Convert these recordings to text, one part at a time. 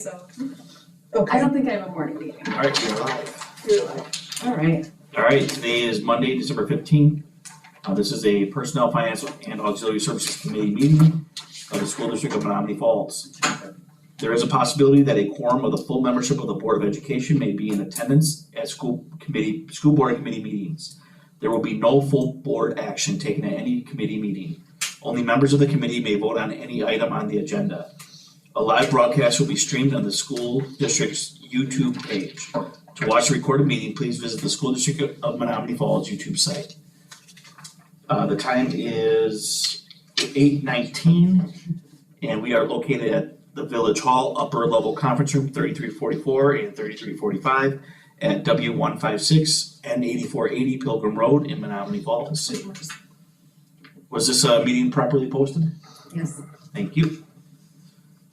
So, I Okay. don't think I have a morning meeting. All right, you're live. You're live. All right. All right, today is Monday, December 15th. This is a Personnel, Finance, and Auxiliary Services Committee meeting of the School District of Menominee Falls. There is a possibility that a quorum of the full membership of the Board of Education may be in attendance at school board and committee meetings. There will be no full board action taken at any committee meeting. Only members of the committee may vote on any item on the agenda. A live broadcast will be streamed on the school district's YouTube page. To watch the recorded meeting, please visit the School District of Menominee Falls YouTube site. The time is 8:19, and we are located at the Village Hall Upper Level Conference Room 3344 and 3345 at W156 and 8480 Pilgrim Road in Menominee Falls. Was this meeting properly posted? Yes. Thank you.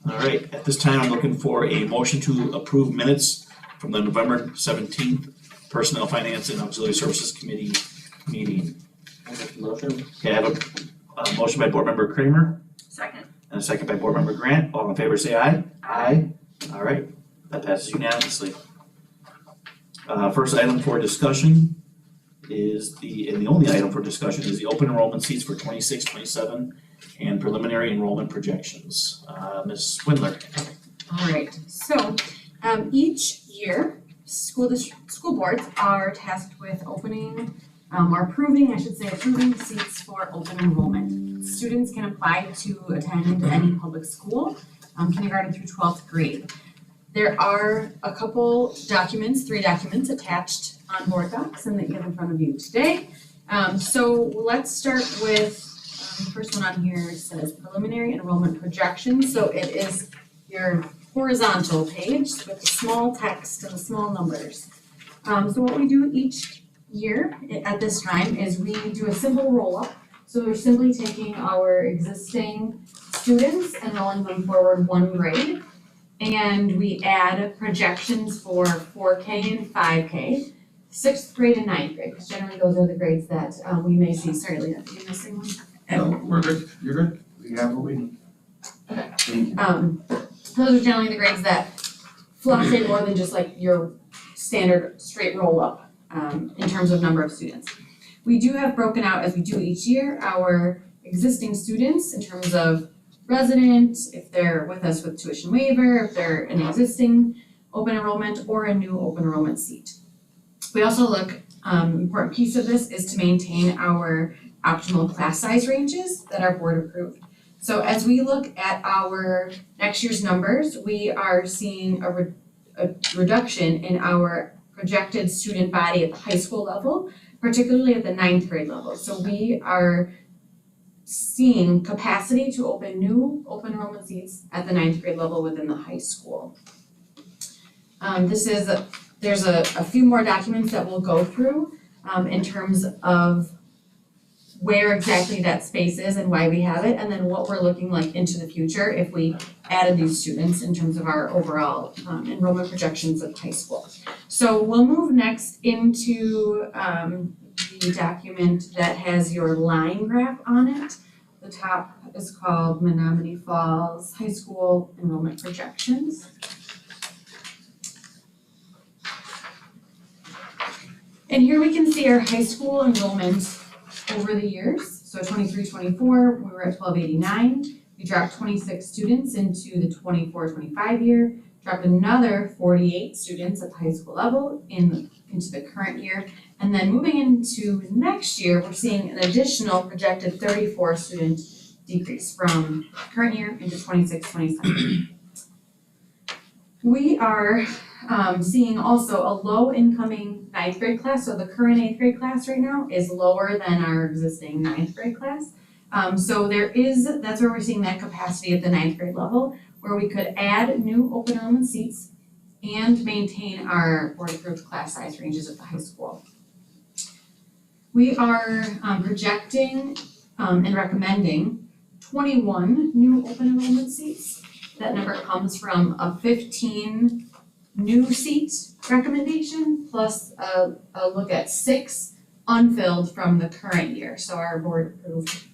All right, at this time, I'm looking for a motion to approve minutes from the November 17th Personnel, Finance, and Auxiliary Services Committee meeting. Motion? Okay, I have a motion by Board Member Kramer Second. and a second by Board Member Grant. All in favor, say aye. Aye. All right, that passes unanimously. First item for discussion is and the only item for discussion is the open enrollment seats for 26-27 and preliminary enrollment projections. Ms. Swindler. All right. So, each year, school boards are tasked with approving seats for open enrollment. Students can apply to attend any public school, kindergarten through 12th grade. There are a couple documents, 3 documents attached on board docs and that you have in front of you today. So let's start with, the first one on here says preliminary enrollment projections. So it is your horizontal page with the small text and the small numbers. So what we do each year at this time is we do a simple roll-up. So we're simply taking our existing students and rolling them forward 1 grade. And we add projections for 4K and 5K, 6th grade and 9th grade, because generally those are the grades that we may see. Sorry, Leah, are you missing one? No, we're good, you're good, we have what we need. Okay. Thank you. Those are generally the grades that fluctuate more than just like your standard straight roll up in terms of number of students. We do have broken out, as we do each year, our existing students in terms of resident, if they're with us with tuition waiver, if they're an existing open enrollment or a new open enrollment seat. We also look, important piece of this is to maintain our optimal class size ranges that our board approved. So as we look at our next year's numbers, we are seeing a reduction in our projected student body at the high school level, particularly at the 9th grade level. So we are seeing capacity to open new open enrollment seats at the 9th grade level within the high school. There's a few more documents that we'll go through in terms of where exactly that space is and why we have it, and then what we're looking like into the future if we added these students in terms of our overall enrollment projections at high school. So we'll move next into the document that has your line graph on it. The top is called Menominee Falls High School Enrollment Projections. And here we can see our high school enrollment over the years. So 23-24, we were at 1289. We dropped 26 students into the 24-25 year, dropped another 48 students at the high school level into the current year. And then moving into next year, we're seeing an additional projected 34 student decrease from current year into 26-27. We are seeing also a low incoming 9th grade class. So the current 8th grade class right now is lower than our existing 9th grade class. So that's where we're seeing that capacity at the 9th grade level, where we could add new open enrollment seats and maintain our board approved class size ranges at the high school. We are projecting and recommending 21 new open enrollment seats. That number comes from a 15 new seat recommendation plus a look at 6 unfilled from the current year. So our board approved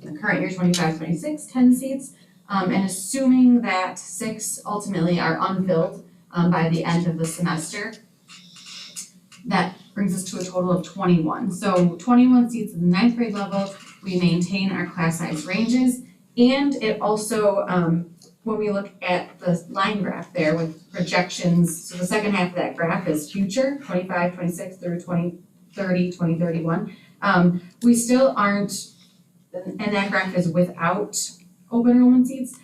in the current year 25-26, 10 seats, And assuming that 6 ultimately are unfilled by the end of the semester, that brings us to a total of 21. So 21 seats at the 9th grade level, we maintain our class size ranges. And it also, when we look at the line graph there with projections, so the second half of that graph is future, 25, 26 through 2030, 2031. We still aren't, and that graph is without open enrollment seats.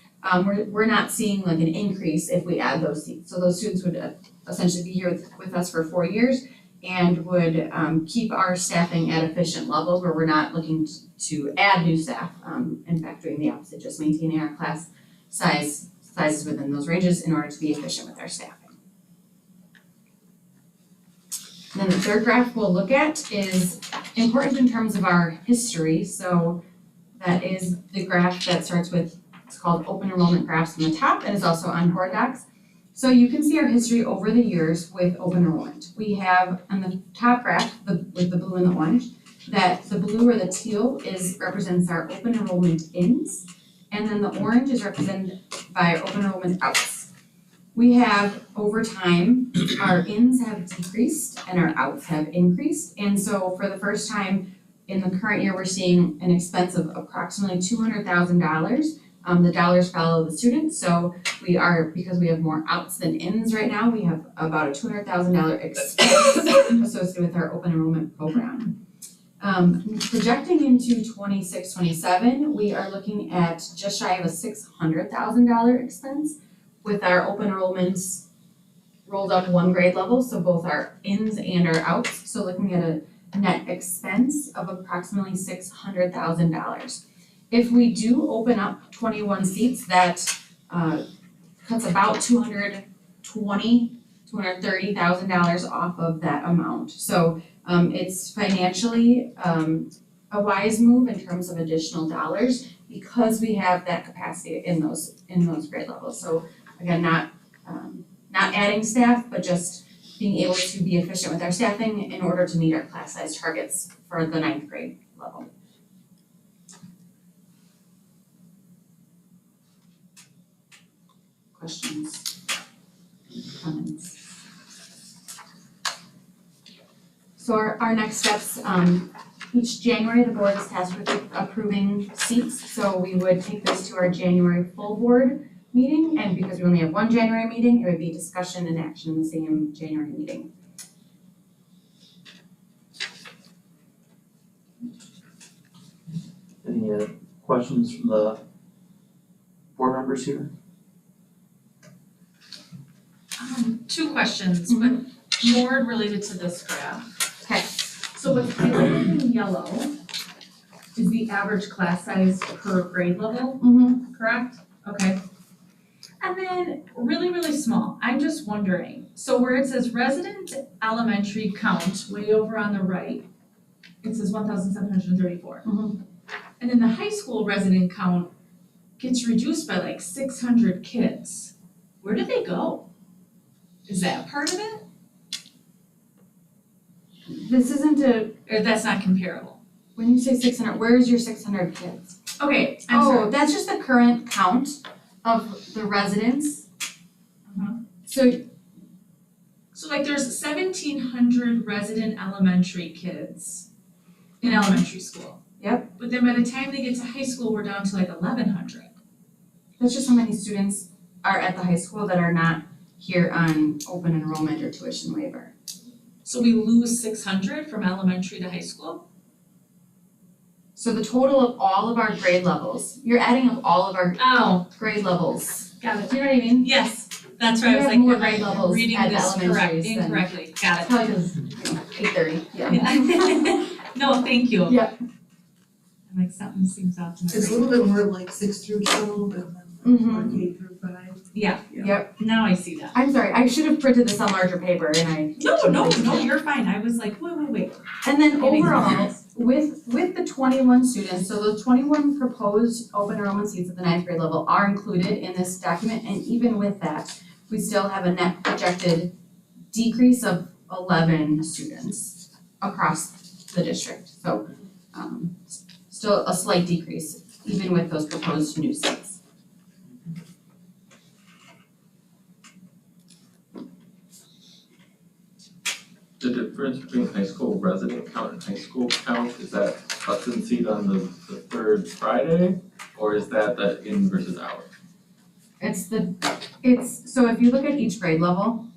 We're not seeing like an increase if we add those seats. So those students would essentially be here with us for 4 years and would keep our staffing at efficient levels where we're not looking to add new staff. In fact, doing the opposite, just maintaining our class sizes within those ranges in order to be efficient with our staffing. Then the third graph we'll look at is important in terms of our history. So that is the graph that starts with, it's called open enrollment graphs on the top and is also on Board Docs. So you can see our history over the years with open enrollment. We have on the top graph, with the blue and the orange, that the blue or the teal represents our open enrollment ins, and then the orange is represented by our open enrollment outs. We have, over time, our ins have decreased and our outs have increased. And so for the first time in the current year, we're seeing an expense of approximately $200,000. The dollars follow the student, so because we have more outs than ins right now, we have about a $200,000 expense associated with our open enrollment program. Projecting into 26, 27, we are looking at just shy of a $600,000 expense with our open enrollments rolled up 1 grade level, so both our ins and our outs. So looking at a net expense of approximately $600,000. If we do open up 21 seats, that cuts about $230,000 off of that amount. So it's financially a wise move in terms of additional dollars because we have that capacity in those grade levels. So again, not adding staff, but just being able to be efficient with our staffing in order to meet our class size targets for the 9th grade level. Questions, comments? So our next steps, each January, the board is tasked with approving seats. So we would take this to our January full board meeting, and because we only have 1 January meeting, it would be discussion and action in the same January meeting. Any questions from the board members here? 2 questions, but more related to this graph. Okay. So what's highlighted in yellow is the average class size per grade level, correct? Okay. And then really, really small, I'm just wondering, so where it says resident elementary count, way over on the right, it says 1,734. And then the high school resident count gets reduced by like 600 kids. Where do they go? Is that part of it? This isn't Or that's not comparable? when you say 600, where's your 600 kids? Okay, I'm sorry. Oh, that's just the current count of the residents. So like there's 1,700 resident elementary kids in elementary school. Yep. But then by the time they get to high school, we're down to like 1,100. That's just how many students are at the high school that are not here on open enrollment or tuition waiver. So we lose 600 from elementary to high school? So the total of all of our grade levels, you're adding up all of our Oh, grade levels. got it. Do you know what I mean? Yes, that's right, I We was have like, more am grade I levels reading at this elementaries than- incorrectly, got it. Probably because, 8:30, yeah. No, thank you. Yep. I'm like, something seems off in my It's a brain. little bit more like 6 through 12 and then more K through 5. Yep. Now I see that. I'm sorry, I should have printed this on larger paper and I. No, you're fine, I was like, wait. And then That makes overall, sense. with the 21 students, so the 21 proposed open enrollment seats at the 9th grade level are included in this document, and even with that, we still have a net projected decrease of 11 students across the district. So still a slight decrease, even with those proposed new seats. difference between high school resident count and high school count, is that Hudson seat on the third Friday? Or is that the in versus out? So if you look at each grade level,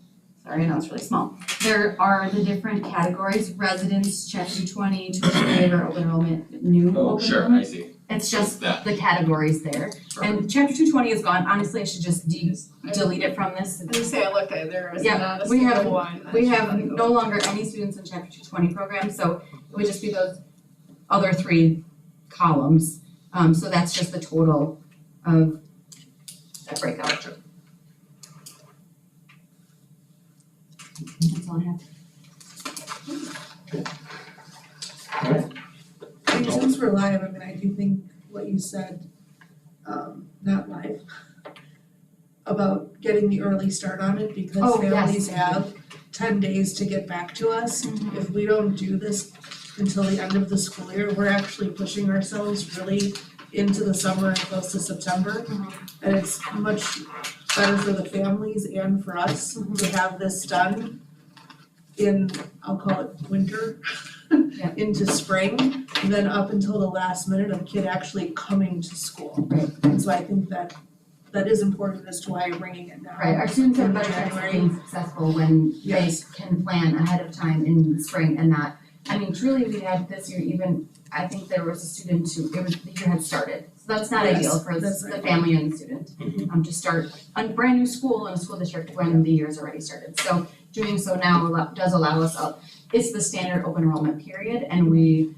sorry, I know it's really small, there are the different categories, residents, chapter 220, tuition waiver, open enrollment, new Oh, open sure, I enrollment. see. It's just That. the categories there. And chapter 220 is gone, honestly, I should just delete it from this. I was say I looked at it, there was Yeah, not a we have- single one. that We should have let it go. no longer any students in chapter 220 program, so it would just be those other three columns. So that's just the total of that breakout. That's all I have. I mean, since we're live, I mean, I do think what you said, not live, about getting the early start on it because Oh, yes. families have 10 days to get back to us. If we don't do this until the end of the school year, we're actually pushing ourselves really into the summer and close to September. And it's much better for the families and for us to have this done in, I'll call it winter, Yeah. into spring, than up until the last minute of kid actually coming to school. Right. And so I think that is important as to why you're bringing it now. Right, our students have in better chance of January. being successful when they Yes. can plan ahead of time in the spring and not, I mean, truly, we had this year even, I think there was a student who, the year had started. So that's not Yes, ideal for that's the not family and the student, Mhm. to start a brand new school in a school district when the year's already started. So doing so now does allow us, it's the standard open enrollment period and we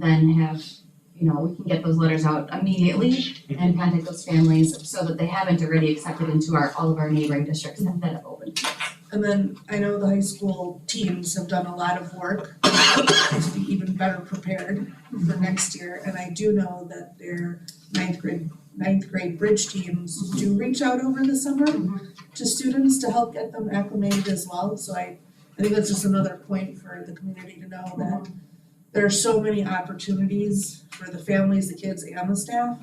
then have, we can get those letters out immediately and contact those families so that they haven't already accepted into all of our neighboring districts that have opened. And then I know the high school teams have done a lot of work to be even better prepared for next year. And I do know that their ninth grade bridge teams do reach out over the summer to students to help get them acclimated as well. So I think that's just another point for the community to know that there are so many opportunities for the families, the kids and the staff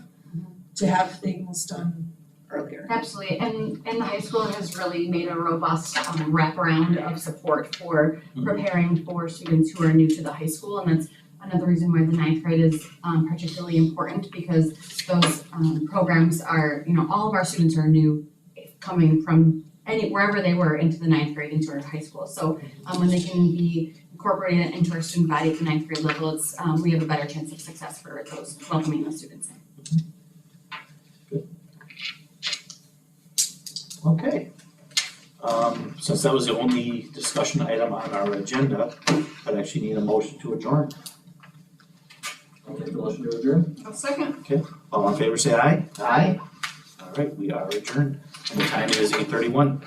to have things done earlier. Absolutely, and the high school has really made a robust wraparound of support for preparing for students who are new to the high school, and that's another reason why the ninth grade is particularly important because those programs are, all of our students are new coming from wherever they were into the ninth grade into our high school. So when they can be incorporated into our student body at the ninth grade level, it's we have a better chance of success for those welcoming those students in. Okay. Since that was the only discussion item on our agenda, I'd actually need a motion to adjourn. I'll make the motion to adjourn. A second. All in favor, say aye. Aye. All right, we are adjourned, and the time is 8:31.